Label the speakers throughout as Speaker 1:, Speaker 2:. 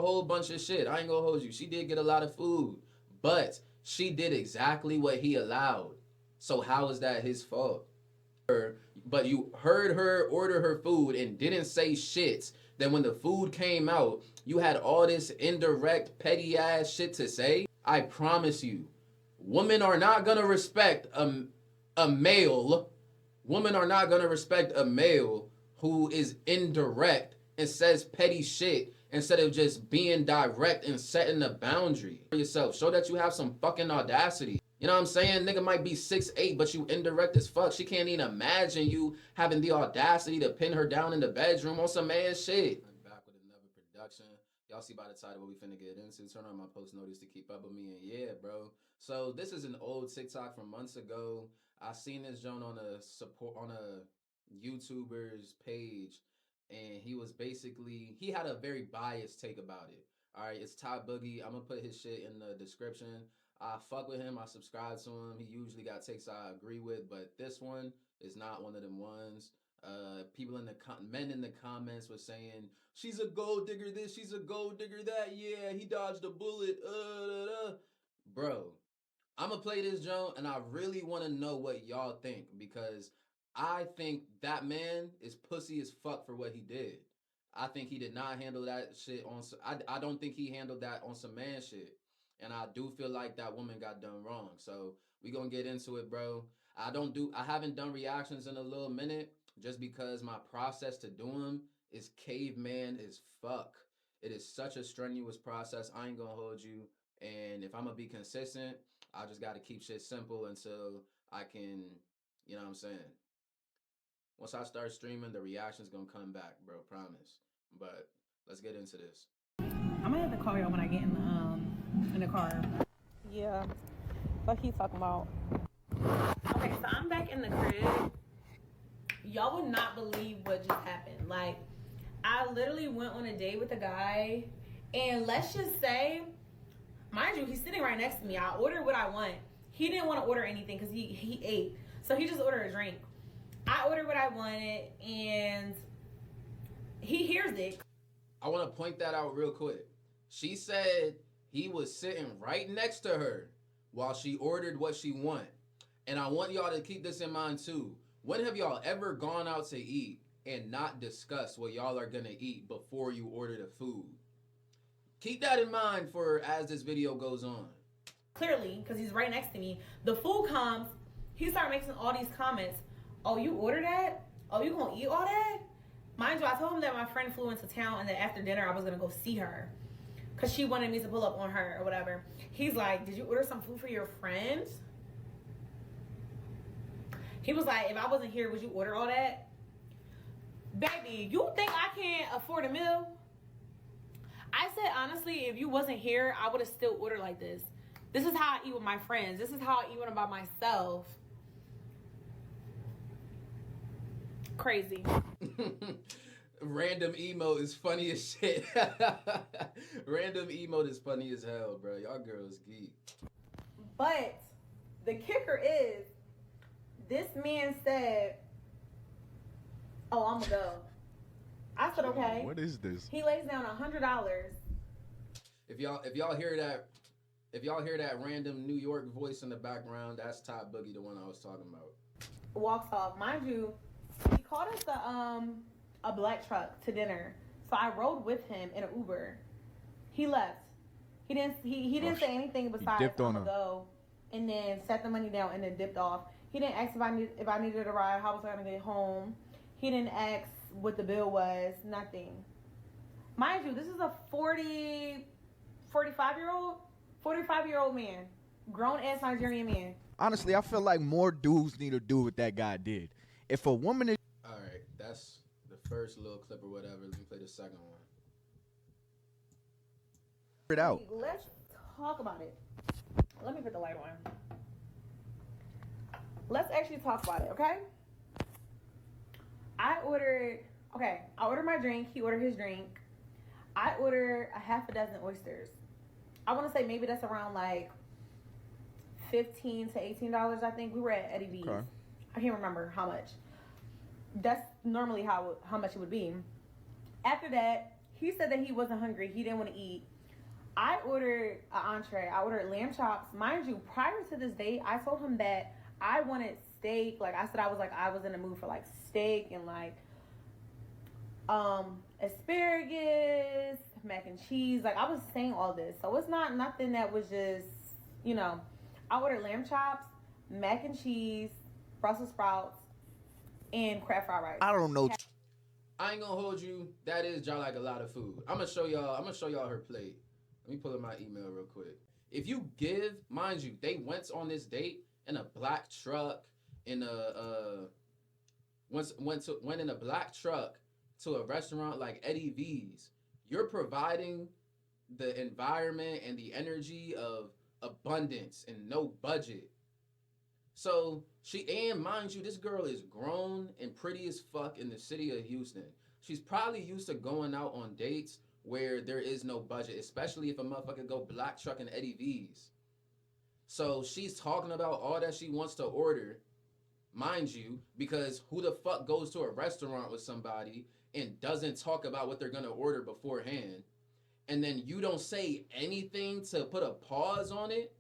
Speaker 1: a whole bunch of shit. I ain't gonna hold you. She did get a lot of food, but she did exactly what he allowed. So how is that his fault? But you heard her order her food and didn't say shit. Then when the food came out, you had all this indirect, petty ass shit to say. I promise you, women are not gonna respect a male. Women are not gonna respect a male who is indirect and says petty shit instead of just being direct and setting a boundary for yourself. Show that you have some fucking audacity. You know what I'm saying? Nigga might be 6'8", but you indirect as fuck. She can't even imagine you having the audacity to pin her down in the bedroom on some man shit. I'm back with another production. Y'all see by the title what we finna get into. Turn on my post notice to keep up with me. And yeah, bro. So this is an old TikTok from months ago. I seen this joint on a YouTuber's page, and he was basically, he had a very biased take about it. All right, it's Ty Boogie. I'm gonna put his shit in the description. I fuck with him. I subscribe to him. He usually got takes I agree with, but this one is not one of them ones. People in the men in the comments were saying she's a gold digger this, she's a gold digger that. Yeah, he dodged a bullet. Bro, I'm gonna play this joint, and I really want to know what y'all think, because I think that man is pussy as fuck for what he did. I think he did not handle that shit on. I don't think he handled that on some man shit, and I do feel like that woman got done wrong. So we gonna get into it, bro. I haven't done reactions in a little minute, just because my process to do them is caveman as fuck. It is such a strenuous process. I ain't gonna hold you, and if I'm gonna be consistent, I just got to keep shit simple until I can, you know what I'm saying? Once I start streaming, the reaction's gonna come back, bro, promise. But let's get into this.
Speaker 2: I'm gonna have to call y'all when I get in the car. Yeah, what he talking about? Okay, so I'm back in the crib. Y'all would not believe what just happened. Like, I literally went on a date with a guy, and let's just say, mind you, he's sitting right next to me. I ordered what I want. He didn't want to order anything because he ate. So he just ordered a drink. I ordered what I wanted, and he hears it.
Speaker 1: I want to point that out real quick. She said he was sitting right next to her while she ordered what she want. And I want y'all to keep this in mind too. When have y'all ever gone out to eat and not discussed what y'all are going to eat before you order the food? Keep that in mind for as this video goes on.
Speaker 2: Clearly, because he's right next to me. The food comes, he started making all these comments. Oh, you ordered that? Oh, you gonna eat all that? Mind you, I told him that my friend flew into town and that after dinner I was gonna go see her, because she wanted me to pull up on her or whatever. He's like, did you order some food for your friend? He was like, if I wasn't here, would you order all that? Baby, you think I can't afford a meal? I said, honestly, if you wasn't here, I would have still ordered like this. This is how I eat with my friends. This is how I eat when I'm by myself. Crazy.
Speaker 1: Random emote is funny as shit. Random emote is funny as hell, bro. Y'all girls geek.
Speaker 2: But the kicker is, this man said, oh, I'm gonna go. I said, okay.
Speaker 3: What is this?
Speaker 2: He lays down $100.
Speaker 1: If y'all hear that random New York voice in the background, that's Top Boogie, the one I was talking about.
Speaker 2: Walks off. Mind you, he called us a black truck to dinner. So I rode with him in an Uber. He left. He didn't say anything besides I'm gonna go, and then set the money down and then dipped off. He didn't ask if I needed a ride, how was I gonna get home. He didn't ask what the bill was, nothing. Mind you, this is a 45-year-old man, grown ass Nigerian man.
Speaker 3: Honestly, I feel like more dudes need to do what that guy did. If a woman is...
Speaker 1: Alright, that's the first little clip or whatever. Let me play the second one.
Speaker 3: out.
Speaker 2: Let's talk about it. Let me put the light on. Let's actually talk about it, okay? I ordered my drink. He ordered his drink. I ordered a half a dozen oysters. I want to say maybe that's around like $15 to $18, I think. We were at Eddie V's. Okay. I can't remember how much. That's normally how much it would be. After that, he said that he wasn't hungry. He didn't want to eat. I ordered an entree. I ordered lamb chops. Mind you, prior to this date, I told him that I wanted steak. Like I said, I was in the mood for like steak and like asparagus, mac and cheese. Like I was saying all this. So it's not nothing that was just, you know, I ordered lamb chops, mac and cheese, Brussels sprouts, and crab fried rice.
Speaker 3: I don't know.
Speaker 1: I ain't gonna hold you. That is y'all like a lot of food. I'm gonna show y'all her plate. Let me pull up my email real quick. If you give, mind you, they went on this date in a black truck in a went in a black truck to a restaurant like Eddie V's. You're providing the environment and the energy of abundance and no budget. So and mind you, this girl is grown and pretty as fuck in the city of Houston. She's probably used to going out on dates where there is no budget, especially if a motherfucker go black trucking Eddie V's. So she's talking about all that she wants to order, mind you, because who the fuck goes to a restaurant with somebody and doesn't talk about what they're gonna order beforehand, and then you don't say anything to put a pause on it?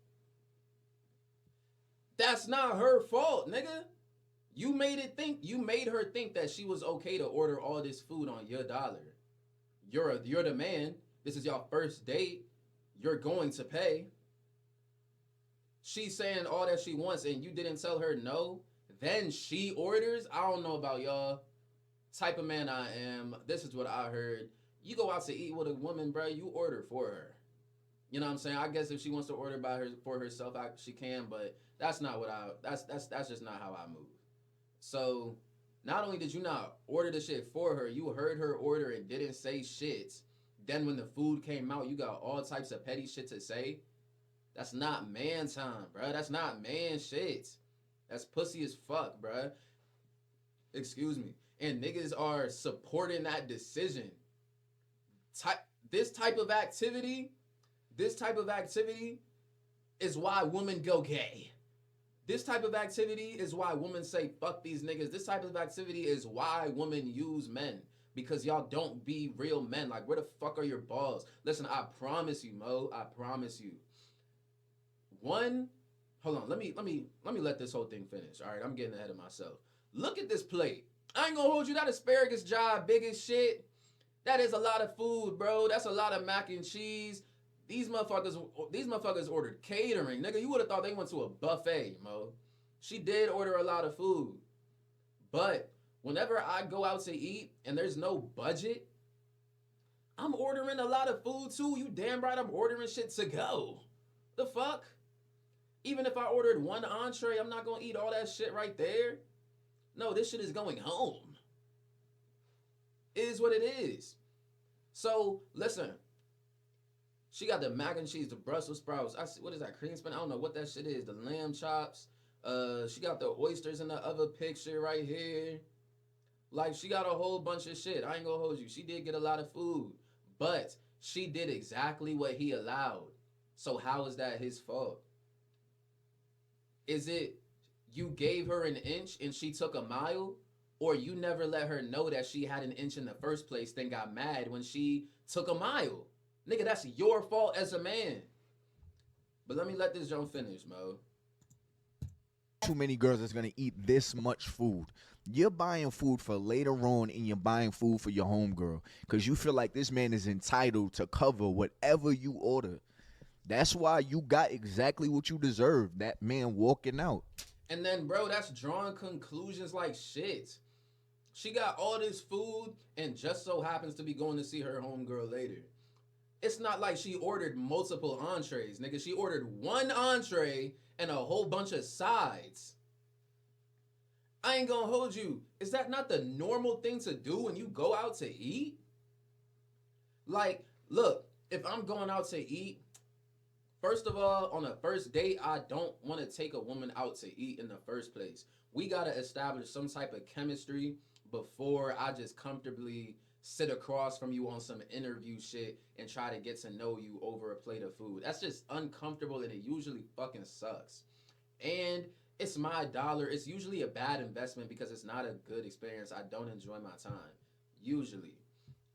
Speaker 1: That's not her fault, nigga. You made her think that she was okay to order all this food on your dollar. You're the man. This is your first date. You're going to pay. She's saying all that she wants and you didn't tell her no. Then she orders. I don't know about y'all. Type of man I am. This is what I heard. You go out to eat with a woman, bro. You order for her. You know what I'm saying? I guess if she wants to order for herself, she can. But that's not what that's just not how I move. So not only did you not order the shit for her, you heard her order and didn't say shit. Then when the food came out, you got all types of petty shit to say. That's not man time, bro. That's not man shit. That's pussy as fuck, bro. Excuse me. And niggas are supporting that decision. This type of activity is why women go gay. This type of activity is why women say fuck these niggas. This type of activity is why women use men. Because y'all don't be real men. Like, where the fuck are your balls? Listen, I promise you, Mo. I promise you. Hold on. Let me let this whole thing finish. All right, I'm getting ahead of myself. Look at this plate. I ain't gonna hold you. That asparagus job, big as shit. That is a lot of food, bro. That's a lot of mac and cheese. These motherfuckers ordered catering. Nigga, you would have thought they went to a buffet, Mo. She did order a lot of food. But whenever I go out to eat and there's no budget, I'm ordering a lot of food too. You damn right I'm ordering shit to go. The fuck? Even if I ordered one entree, I'm not gonna eat all that shit right there. No, this shit is going home. It is what it is. So, listen. She got the mac and cheese, the Brussels sprouts. What is that, cream spin? I don't know what that shit is. The lamb chops. She got the oysters in the other picture right here. Like, she got a whole bunch of shit. I ain't gonna hold you. She did get a lot of food. But she did exactly what he allowed. So how is that his fault? Is it you gave her an inch and she took a mile? Or you never let her know that she had an inch in the first place, then got mad when she took a mile? Nigga, that's your fault as a man. But let me let this joint finish, Mo.
Speaker 3: Too many girls that's gonna eat this much food. You're buying food for later on, and you're buying food for your homegirl because you feel like this man is entitled to cover whatever you order. That's why you got exactly what you deserve. That man walking out.
Speaker 1: And then, bro, that's drawing conclusions like shit. She got all this food and just so happens to be going to see her homegirl later. It's not like she ordered multiple entrees, nigga. She ordered one entree and a whole bunch of sides. I ain't gonna hold you. Is that not the normal thing to do when you go out to eat? Like, look, if I'm going out to eat, first of all, on a first date, I don't want to take a woman out to eat in the first place. We gotta establish some type of chemistry before I just comfortably sit across from you on some interview shit and try to get to know you over a plate of food. That's just uncomfortable and it usually fucking sucks. And it's my dollar. It's usually a bad investment because it's not a good experience. I don't enjoy my time, usually.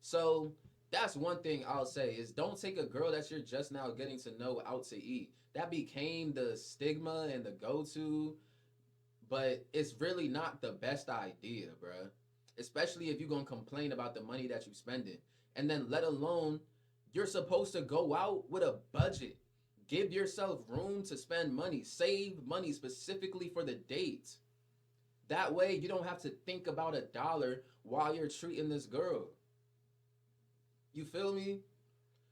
Speaker 1: So That's one thing I'll say is don't take a girl that you're just now getting to know out to eat. That became the stigma and the go-to, but it's really not the best idea, bruh. Especially if you're gonna complain about the money that you spending. And then let alone you're supposed to go out with a budget. Give yourself room to spend money. Save money specifically for the date. That way you don't have to think about a dollar while you're treating this girl. You feel me?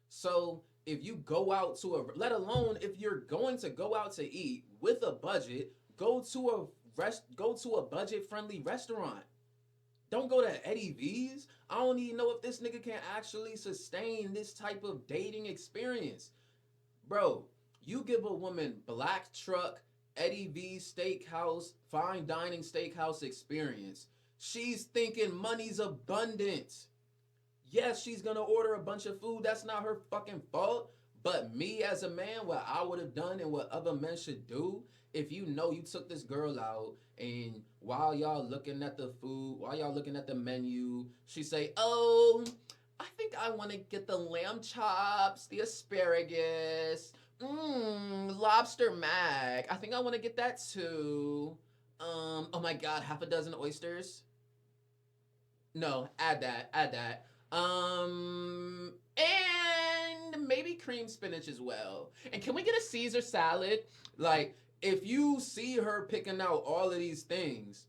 Speaker 1: So if you go out to a, let alone if you're going to go out to eat with a budget, go to a budget friendly restaurant. Don't go to Eddie V's. I don't even know if this nigga can actually sustain this type of dating experience. Bro, you give a woman Black Truck, Eddie V's steakhouse, fine dining steakhouse experience. She's thinking money's abundant. Yes, she's gonna order a bunch of food. That's not her fucking fault. But me as a man, what I would have done and what other men should do, if you know you took this girl out and while y'all looking at the food, while y'all looking at the menu, she say, "Oh, I think I want to get the lamb chops, the asparagus, lobster mac. I think I want to get that too. Oh my god, half a dozen oysters. No, add that. And maybe cream spinach as well. And can we get a Caesar salad? Like, if you see her picking out all of these things,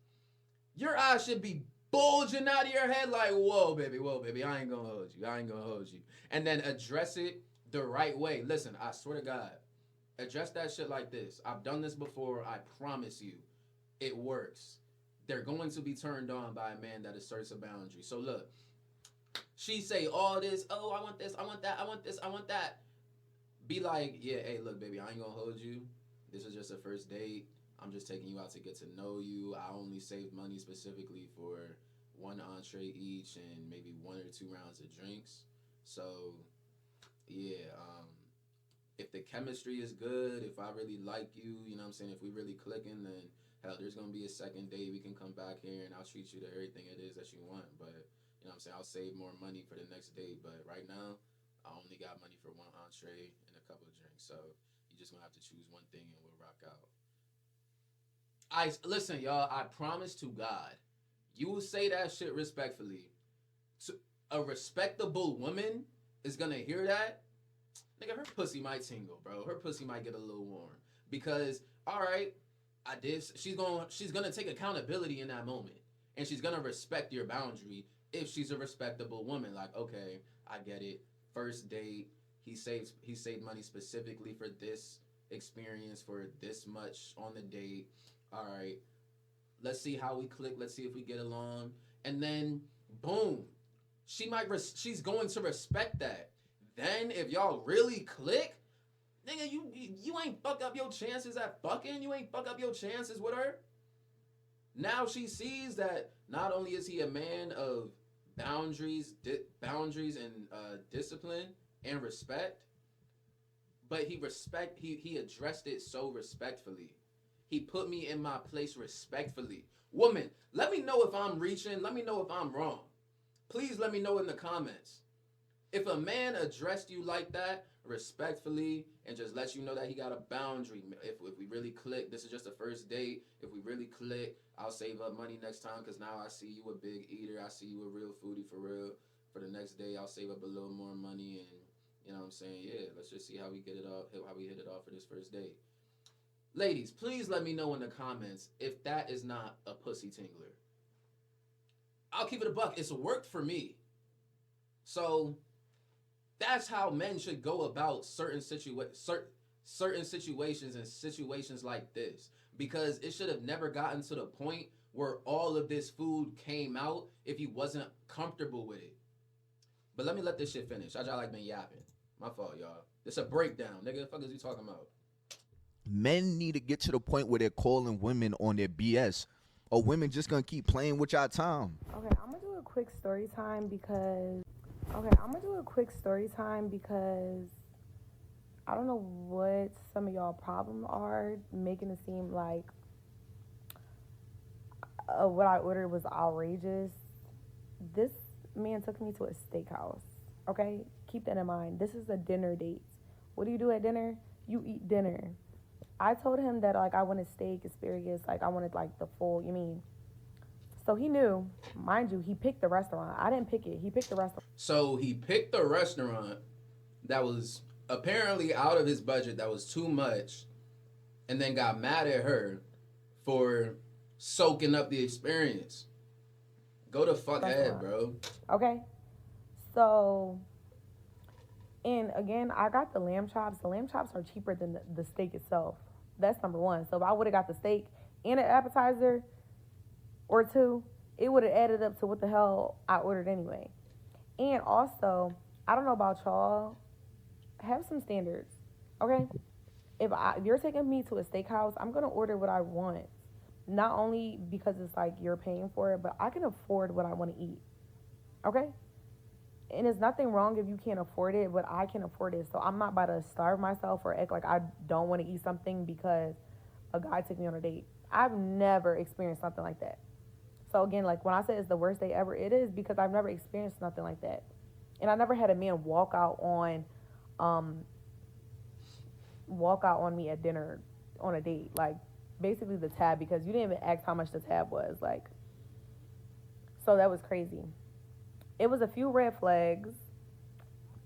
Speaker 1: your eyes should be bulging out of your head like, whoa, baby, I ain't gonna hold you. I ain't gonna hold you. And then address it the right way. Listen, I swear to God, address that shit like this. I've done this before. I promise you, it works. They're going to be turned on by a man that asserts a boundary. So look, she say all this, oh, I want this, I want that, I want this, I want that. Be like, yeah, hey, look, baby, I ain't gonna hold you. This is just a first date. I'm just taking you out to get to know you. I only saved money specifically for one entree each and maybe 1 or 2 rounds of drinks. So, yeah, if the chemistry is good, if I really like you, you know what I'm saying, if we really clicking, then hell, there's gonna be a second date. We can come back here and I'll treat you to everything it is that you want. But you know what I'm saying, I'll save more money for the next date. But right now, I only got money for one entree and a couple of drinks. So you just gonna have to choose one thing and we'll rock out. I listen, y'all. I promise to God, you will say that shit respectfully. To a respectable woman is gonna hear that. Nigga, her pussy might tingle, bro. Her pussy might get a little warm because, all right, I did. She's gonna take accountability in that moment, and she's gonna respect your boundary if she's a respectable woman. Like, okay, I get it. First date, he saved money specifically for this experience for this much on the date. All right, let's see how we click. Let's see if we get along, and then boom, she's going to respect that. Then if y'all really click, nigga, you ain't fuck up your chances at fucking. You ain't fuck up your chances with her. Now she sees that not only is he a man of boundaries and discipline and respect, but he addressed it so respectfully. He put me in my place respectfully. Woman, let me know if I'm reaching. Let me know if I'm wrong. Please let me know in the comments. If a man addressed you like that, respectfully, and just lets you know that he got a boundary, if we really click, this is just a first date. If we really click, I'll save up money next time because now I see you a big eater. I see you a real foodie for real. For the next day, I'll save up a little more money and, you know what I'm saying? Yeah, let's just see how we get it off, how we hit it off for this first date. Ladies, please let me know in the comments if that is not a pussy tingler. I'll keep it a buck. It's worked for me. So that's how men should go about certain situations and situations like this, because it should have never gotten to the point where all of this food came out if you wasn't comfortable with it. But let this shit finish. I just like been yapping. My fault, y'all. It's a breakdown, nigga. The fuck is you talking about?
Speaker 3: Men need to get to the point where they're calling women on their BS, or women just gonna keep playing with y'all time.
Speaker 2: Okay, I'm gonna do a quick story time because I don't know what some of y'all problems are, making it seem like what I ordered was outrageous. This man took me to a steakhouse. Okay? Keep that in mind. This is a dinner date. What do you do at dinner? You eat dinner. I told him that like I wanted steak, asparagus, like I wanted like the full, you mean. So he knew, mind you, he picked the restaurant. I didn't pick it. He picked the restaurant.
Speaker 1: So he picked the restaurant that was apparently out of his budget, that was too much, and then got mad at her for soaking up the experience. Go to fuck ahead, bro.
Speaker 2: Okay? So, and again, I got the lamb chops. The lamb chops are cheaper than the steak itself. That's number one. So if I would have got the steak and an appetizer or two, it would have added up to what the hell I ordered anyway. And also, I don't know about y'all, have some standards, okay? If you're taking me to a steakhouse, I'm gonna order what I want. Not only because it's like you're paying for it, but I can afford what I want to eat, okay? And there's nothing wrong if you can't afford it, but I can afford it. So I'm not about to starve myself or act like I don't want to eat something because a guy took me on a date. I've never experienced something like that. So again, like when I say it's the worst day ever, it is because I've never experienced nothing like that. And I never had a man um, walk out on me at dinner on a date. Like basically the tab, because you didn't even ask how much the tab was. Like, so that was crazy. It was a few red flags,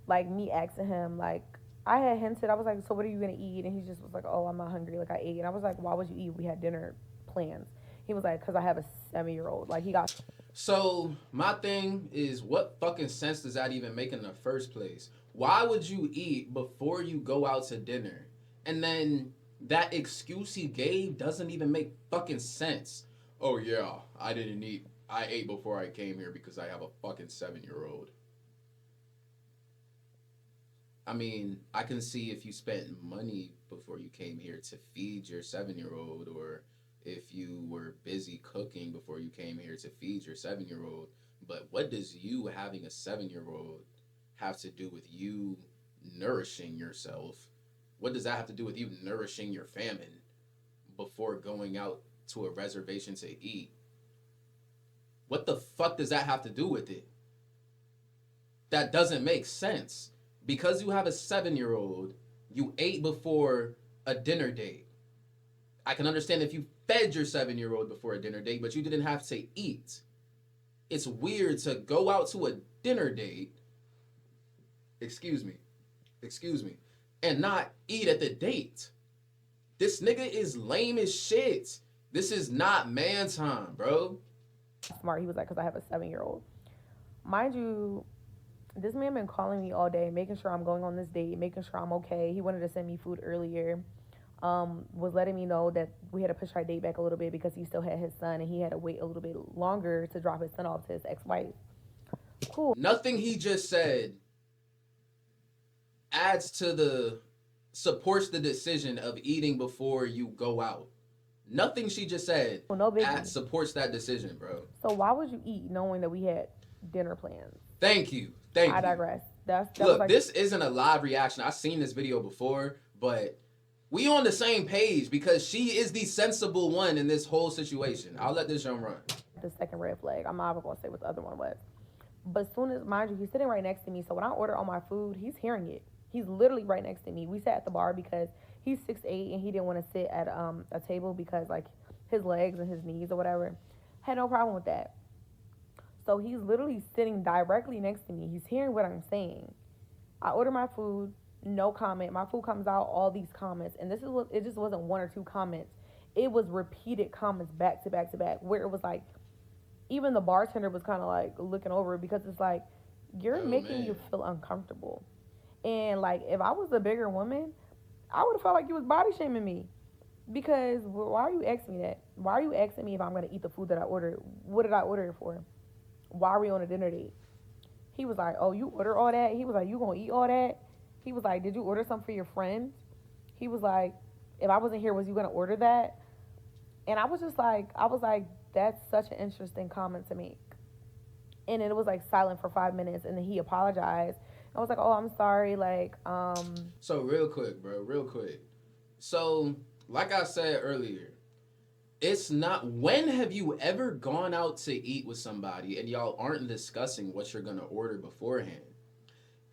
Speaker 2: like me asking him, like, I had hinted, I was like, so what are you gonna eat? And he just was like, oh, I'm not hungry, like I ate. And I was like, why would you eat? We had dinner plans. He was like, because I have a 7-year-old. Like, he got.
Speaker 1: So my thing is, what fucking sense does that even make in the first place? Why would you eat before you go out to dinner? And then that excuse he gave doesn't even make fucking sense. Oh yeah, I didn't eat. I ate before I came here because I have a fucking 7-year-old. I mean, I can see if you spent money before you came here to feed your 7-year-old, or if you were busy cooking before you came here to feed your 7-year-old. But what does you having a 7-year-old have to do with you nourishing yourself? What does that have to do with you nourishing your famine before going out to a reservation to eat? What the fuck does that have to do with it? That doesn't make sense. Because you have a 7-year-old, you ate before a dinner date. I can understand if you fed your 7-year-old before a dinner date, but you didn't have to eat. It's weird to go out to a dinner date, excuse me, and not eat at the date. This nigga is lame as shit. This is not man time, bro.
Speaker 2: Smart. He was like, because I have a 7-year-old. Mind you, this man been calling me all day, making sure I'm going on this date, making sure I'm okay. He wanted to send me food earlier. Was letting me know that we had to push our date back a little bit because he still had his son and he had to wait a little bit longer to drop his son off to his ex-wife. Cool.
Speaker 1: Nothing he just said supports the decision of eating before you go out. Nothing she just said supports that decision, bro.
Speaker 2: So why would you eat knowing that we had dinner plans?
Speaker 1: Thank you.
Speaker 2: I digress.
Speaker 1: Look, this isn't a live reaction. I've seen this video before, but we on the same page because she is the sensible one in this whole situation. I'll let this young run.
Speaker 2: The second red flag. I'm not even going to say what the other one was. But as soon as, mind you, he's sitting right next to me. So when I order all my food, he's hearing it. He's literally right next to me. We sat at the bar because he's 6'8" and he didn't want to sit at a table because like his legs and his knees or whatever. Had no problem with that. So he's literally sitting directly next to me. He's hearing what I'm saying. I order my food, no comment. My food comes out, all these comments. And this is what, it just wasn't one or two comments. It was repeated comments back to back to back where it was like, even the bartender was kind of like looking over it because it's like, you're making you feel uncomfortable. And like, if I was a bigger woman, I would have felt like you was body shaming me. Because why are you asking me that? Why are you asking me if I'm going to eat the food that I ordered? What did I order it for? Why are we on a dinner date? He was like, oh, you order all that? He was like, you gonna eat all that? He was like, did you order something for your friend? He was like, if I wasn't here, was you gonna order that? And I was like, that's such an interesting comment to make. And it was like silent for 5 minutes, and then he apologized. I was like, oh, I'm sorry,
Speaker 1: So real quick, bro, real quick. So, like I said earlier, it's not, when have you ever gone out to eat with somebody and y'all aren't discussing what you're gonna order beforehand?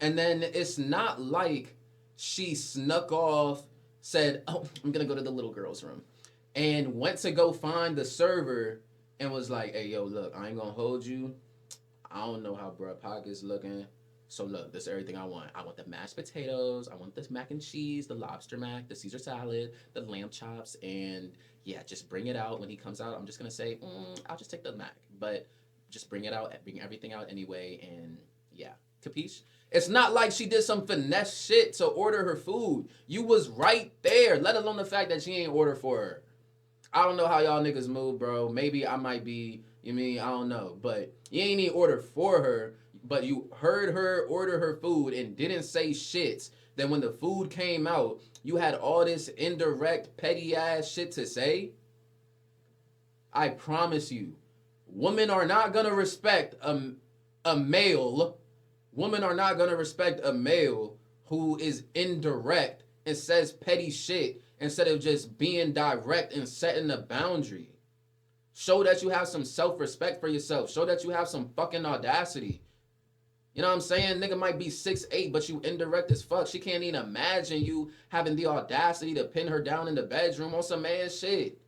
Speaker 1: And then it's not like she snuck off, said, "Oh, I'm gonna go to the little girl's room," and went to go find the server and was like, "Hey, yo, look, I ain't gonna hold you. I don't know how bruh pocket's looking. So look, this is everything I want. I want the mashed potatoes, I want this mac and cheese, the lobster mac, the Caesar salad, the lamb chops, and yeah, just bring it out. When he comes out, I'm just gonna say, I'll just take the mac. But just bring it out, bring everything out anyway, and yeah. Capiche? It's not like she did some finesse shit to order her food. You was right there, let alone the fact that she ain't order for her. I don't know how y'all niggas move, bro. Maybe I might be, you mean, I don't know. But you ain't even order for her, but you heard her order her food and didn't say shit. Then when the food came out, you had all this indirect, petty ass shit to say. I promise you, women are not gonna respect a male. Women are not gonna respect a male who is indirect and says petty shit instead of just being direct and setting a boundary. Show that you have some self-respect for yourself. Show that you have some fucking audacity. You know what I'm saying? Nigga might be 6'8", but you indirect as fuck. She can't even imagine you having the audacity to pin her down in the bedroom on some man shit.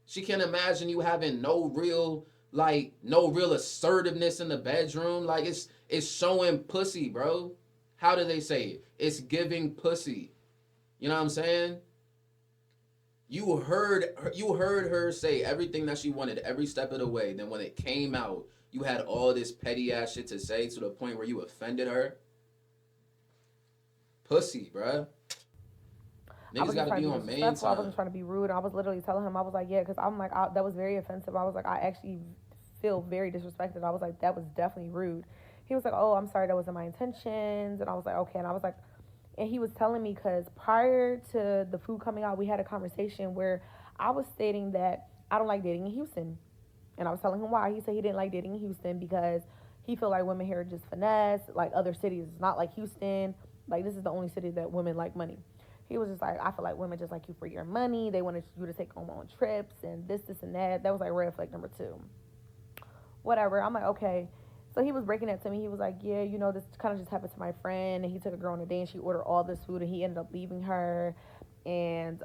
Speaker 1: She can't imagine you having no real assertiveness in the bedroom. Like it's showing pussy, bro. How do they say it? It's giving pussy. You know what I'm saying? You heard her say everything that she wanted every step of the way. Then when it came out, you had all this petty ass shit to say to the point where you offended her. Pussy, bruh.
Speaker 2: I
Speaker 1: Niggas
Speaker 2: wasn't
Speaker 1: gotta
Speaker 2: trying
Speaker 1: be
Speaker 2: to be
Speaker 1: on man
Speaker 2: disrespectful. I
Speaker 1: time.
Speaker 2: wasn't trying to be rude. I was literally telling him, I was like, yeah, because I'm like, that was very offensive. I was like, I actually feel very disrespected. I was like, that was definitely rude. He was like, oh, I'm sorry, that wasn't my intentions. And I was like, okay. And I was like, and he was telling me, because prior to the food coming out, we had a conversation where I was stating that I don't like dating in Houston. And I was telling him why. He said he didn't like dating in Houston because he felt like women here are just finesse, like other cities. It's not like Houston. Like, this is the only city that women like money. He was just like, I feel like women just like you for your money. They wanted you to take them on trips and this, and that. That was like red flag number 2. Whatever. I'm like, okay. So he was breaking that to me. He was like, yeah, this kind of just happened to my friend. And he took a girl on a date and she ordered all this food and he ended up leaving her. And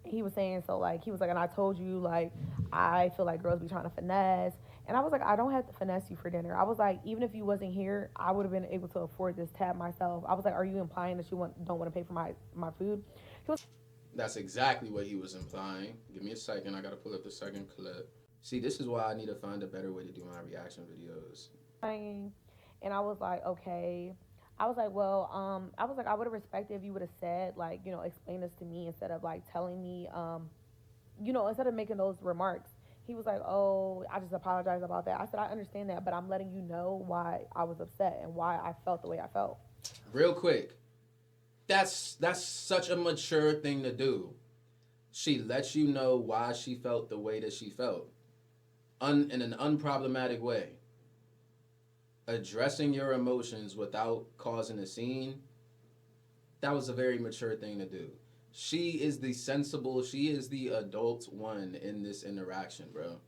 Speaker 2: he was saying, so like, he was like, and I told you, like, I feel like girls be trying to finesse. And I was like, I don't have to finesse you for dinner. I was like, even if you wasn't here, I would have been able to afford this tab myself. I was like, are you implying that you don't want to pay for my food? He was
Speaker 1: That's exactly what he was implying. Give me a second. I gotta pull up the second clip. See, this is why I need to find a better way to do my reaction videos.
Speaker 2: lying. And I was like, okay. I was like, well, I was like, I would have respected if you would have said, like, explain this to me instead of like telling me, instead of making those remarks. He was like, oh, I just apologize about that. I said, I understand that, but I'm letting you know why I was upset and why I felt the way I felt.
Speaker 1: Real quick, that's such a mature thing to do. She lets you know why she felt the way that she felt, in an unproblematic way. Addressing your emotions without causing a scene, that was a very mature thing to do. She is the sensible, she is the adult one in this interaction, bro.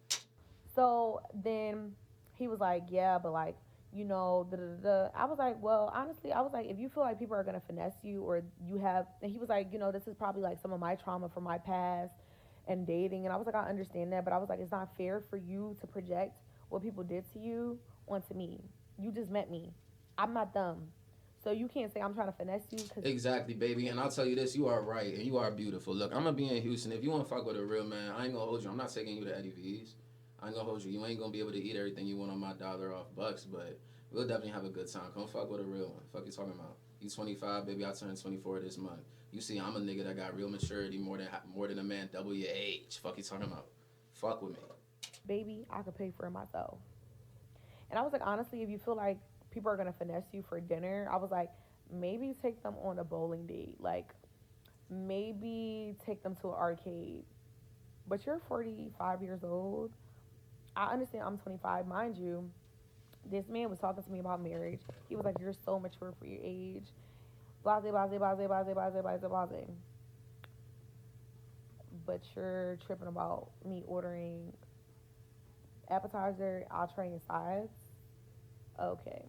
Speaker 2: So then he was like, yeah, but like, da, da, da. I was like, well, honestly, I was like, if you feel like people are going to finesse you or you have, and he was like, this is probably like some of my trauma from my past and dating. And I was like, I understand that, but I was like, it's not fair for you to project what people did to you onto me. You just met me. I'm not dumb. So you can't say I'm trying to finesse you.
Speaker 1: Exactly, baby. And I'll tell you this, you are right and you are beautiful. Look, I'm going to be in Houston. If you want to fuck with a real man, I ain't going to hold you. I'm not taking you to Eddie V's. I ain't going to hold you. You ain't going to be able to eat everything you want on my dollar off bucks, but we'll definitely have a good time. Come fuck with a real one. Fuck you talking about? You 25, baby. I turned 24 this month. You see, I'm a nigga that got real maturity more than a man double your age. Fuck you talking about? Fuck with me.
Speaker 2: Baby, I could pay for it myself. And I was like, honestly, if you feel like people are going to finesse you for dinner, I was like, maybe take them on a bowling date. Like, maybe take them to an arcade. But you're 45 years old. I understand I'm 25. Mind you, this man was talking to me about marriage. He was like, you're so mature for your age. Blase, blase, blase, blase, blase, blase, blase. But you're tripping about me ordering appetizer, entree, and sides. Okay.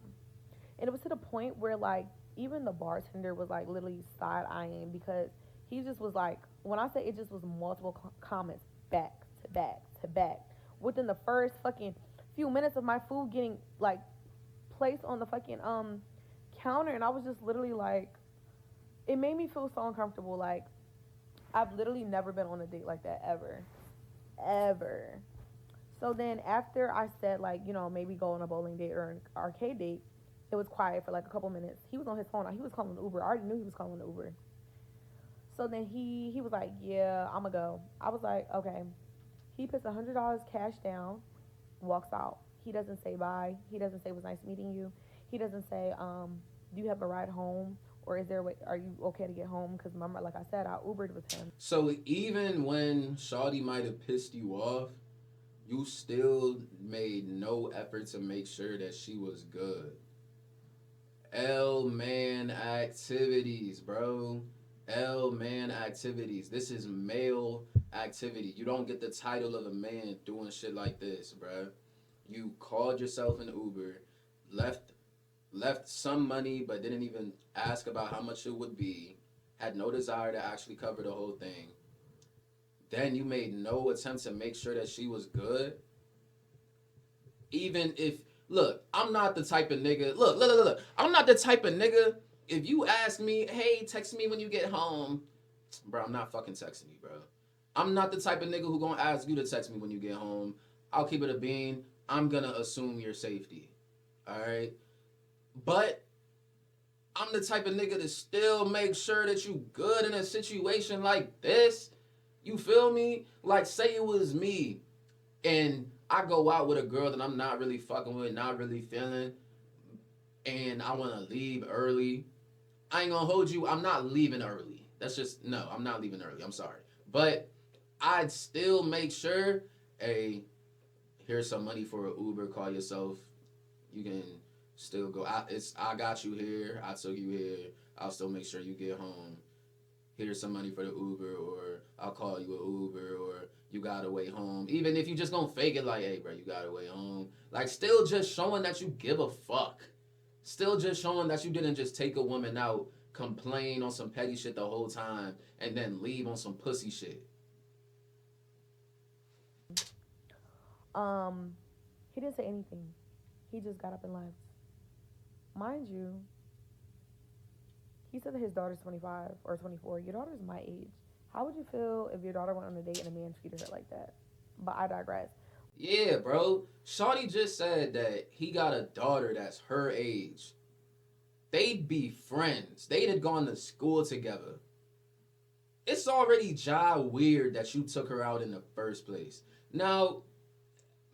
Speaker 2: And it was to the point where like even the bartender was like literally side eyeing because he just was like, when I say it just was multiple comments back to back to back within the first fucking few minutes of my food getting like placed on the fucking counter, and I was just literally like, it made me feel so uncomfortable. Like I've literally never been on a date like that ever, ever. So then after I said like, you know, maybe go on a bowling date or an arcade date, it was quiet for like a couple minutes. He was on his phone. He was calling the Uber. I already knew he was calling the Uber. So then he was like, yeah, I'ma go. I was like, okay. He puts $100 cash down, walks out. He doesn't say bye. He doesn't say it was nice meeting you. He doesn't say, do you have a ride home? Or is there a way, are you okay to get home? Because remember, like I said, I Ubered with him.
Speaker 1: So even when Shawty might have pissed you off, you still made no effort to make sure that she was good. L man activities, bro. L man activities. This is male activity. You don't get the title of a man doing shit like this, bro. You called yourself an Uber, left some money, but didn't even ask about how much it would be. Had no desire to actually cover the whole thing. Then you made no attempt to make sure that she was good. Even if, look, I'm not the type of nigga. Look. I'm not the type of nigga. If you ask me, hey, text me when you get home, bro, I'm not fucking texting you, bro. I'm not the type of nigga who gonna ask you to text me when you get home. I'll keep it a bean. I'm gonna assume your safety. All right? But I'm the type of nigga to still make sure that you good in a situation like this. You feel me? Like, say it was me and I go out with a girl that I'm not really fucking with, not really feeling, and I want to leave early. I ain't gonna hold you. I'm not leaving early. That's just, no, I'm not leaving early. I'm sorry. But I'd still make sure, hey, here's some money for an Uber. Call yourself. You can still go. I got you here. I took you here. I'll still make sure you get home. Here's some money for the Uber, or I'll call you an Uber, or you gotta wait home. Even if you just gonna fake it like, hey, bro, you gotta wait home. Like, still just showing that you give a fuck. Still just showing that you didn't just take a woman out, complain on some petty shit the whole time, and then leave on some pussy shit.
Speaker 2: He didn't say anything. He just got up and left. Mind you, he said that his daughter's 25 or 24. Your daughter's my age. How would you feel if your daughter went on a date and a man treated her like that? But I digress.
Speaker 1: Yeah, bro. Shawty just said that he got a daughter that's her age. They'd be friends. They'd have gone to school together. It's already weird that you took her out in the first place. Now,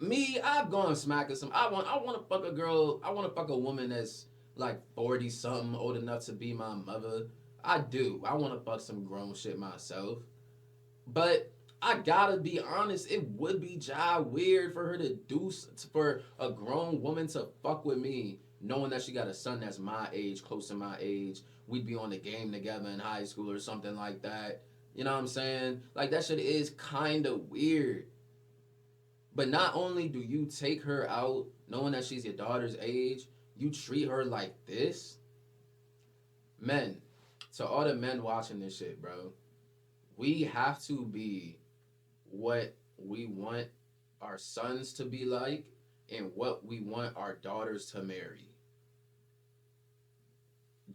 Speaker 1: me, I've gone smacking some. I want to fuck a girl. I want to fuck a woman that's like 40 something, old enough to be my mother. I do. I want to fuck some grown shit myself. But I gotta be honest, it would be weird for her to for a grown woman to fuck with me, knowing that she got a son that's my age, close to my age. We'd be on the game together in high school or something like that. You know what I'm saying? Like, that shit is kind of weird. But not only do you take her out knowing that she's your daughter's age, you treat her like this. Men, to all the men watching this shit, bro, we have to be what we want our sons to be like and what we want our daughters to marry.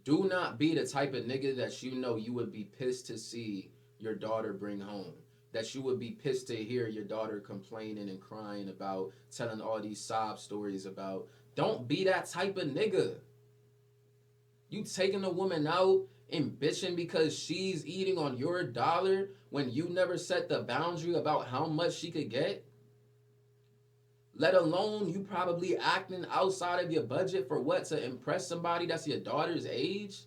Speaker 1: Do not be the type of nigga that you know you would be pissed to see your daughter bring home. That you would be pissed to hear your daughter complaining and crying about, telling all these sob stories about. Don't be that type of nigga. You taking a woman out and bitching because she's eating on your dollar when you never set the boundary about how much she could get? Let alone you probably acting outside of your budget for what? To impress somebody that's your daughter's age?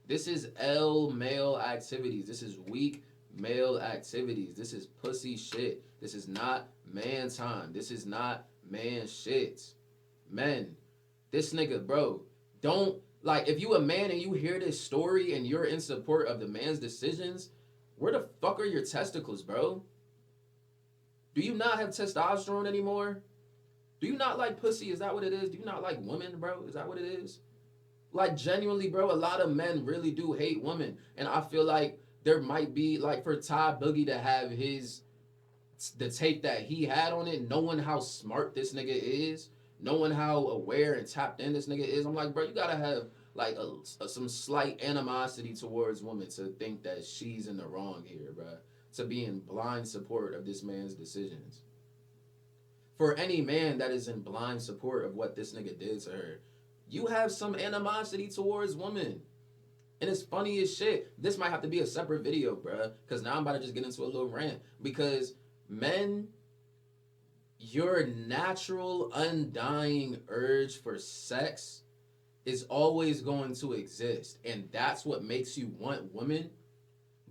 Speaker 1: This is male activities. This is weak male activities. This is pussy shit. This is not man time. This is not man shit. Men, this nigga, bro, don't, like, if you a man and you hear this story and you're in support of the man's decisions, where the fuck are your testicles, bro? Do you not have testosterone anymore? Do you not like pussy? Is that what it is? Do you not like women, bro? Is that what it is? Like, genuinely, bro, a lot of men really do hate women. And I feel like there might be, like, for Ty Boogie to have the take that he had on it, knowing how smart this nigga is, knowing how aware and tapped in this nigga is, I'm like, bro, you gotta have, like, some slight animosity towards women to think that she's in the wrong here, bro. To be in blind support of this man's decisions. For any man that is in blind support of what this nigga did to her, you have some animosity towards women. And it's funny as shit. This might have to be a separate video, bruh. Because now I'm about to just get into a little rant. Because men, your natural, undying urge for sex is always going to exist. And that's what makes you want women.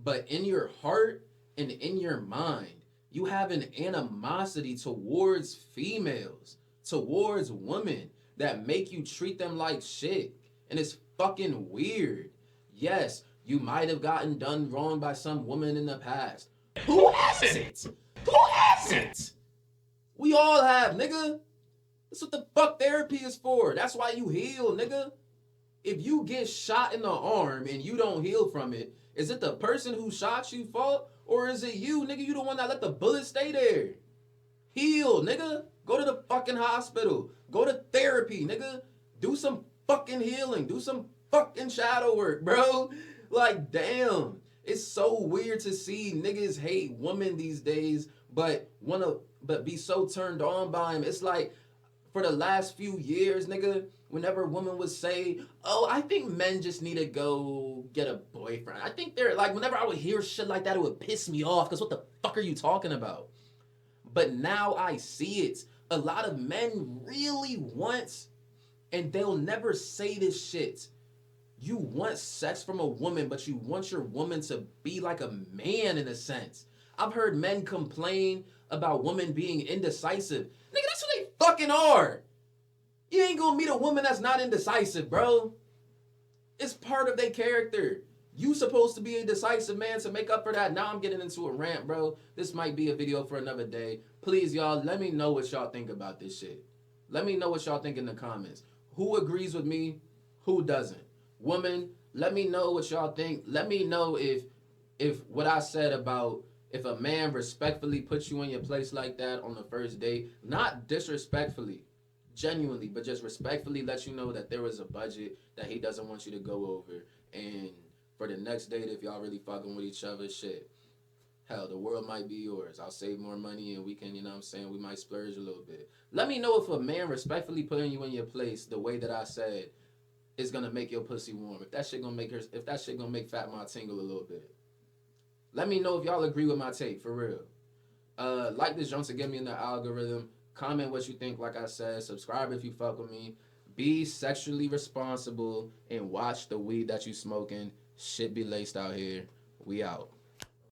Speaker 1: But in your heart and in your mind, you have an animosity towards females, towards women that make you treat them like shit. And it's fucking weird. Yes, you might have gotten done wrong by some woman in the past. Who hasn't? Who hasn't? We all have, nigga. That's what the fuck therapy is for. That's why you heal, nigga. If you get shot in the arm and you don't heal from it, is it the person who shot you fault? Or is it you, nigga? You the one that let the bullet stay there. Heal, nigga. Go to the fucking hospital. Go to therapy, nigga. Do some fucking healing. Do some fucking shadow work, bro. Like, damn. It's so weird to see niggas hate women these days, but be so turned on by him. It's like, for the last few years, nigga, whenever a woman would say, oh, I think men just need to go get a boyfriend. I think they're, like, whenever I would hear shit like that, it would piss me off, because what the fuck are you talking about? But now I see it. A lot of men really want, and they'll never say this shit. You want sex from a woman, but you want your woman to be like a man in a sense. I've heard men complain about women being indecisive. Nigga, that's what they fucking are. You ain't gonna meet a woman that's not indecisive, bro. It's part of their character. You supposed to be a decisive man to make up for that. Now I'm getting into a rant, bro. This might be a video for another day. Please, y'all, let me know what y'all think about this shit. Let me know what y'all think in the comments. Who agrees with me? Who doesn't? Woman, let me know what y'all think. Let me know if what I said about if a man respectfully puts you in your place like that on the first date, not disrespectfully, genuinely, but just respectfully let you know that there was a budget that he doesn't want you to go over. And for the next date, if y'all really fucking with each other, shit, hell, the world might be yours. I'll save more money and we can, you know what I'm saying, we might splurge a little bit. Let me know if a man respectfully putting you in your place the way that I said is gonna make your pussy warm. If that shit gonna make Fat Ma tingle a little bit. Let me know if y'all agree with my take, for real. Like this joint to get me in the algorithm. Comment what you think, like I said. Subscribe if you fuck with me. Be sexually responsible and watch the weed that you smoking. Shit be laced out here. We out.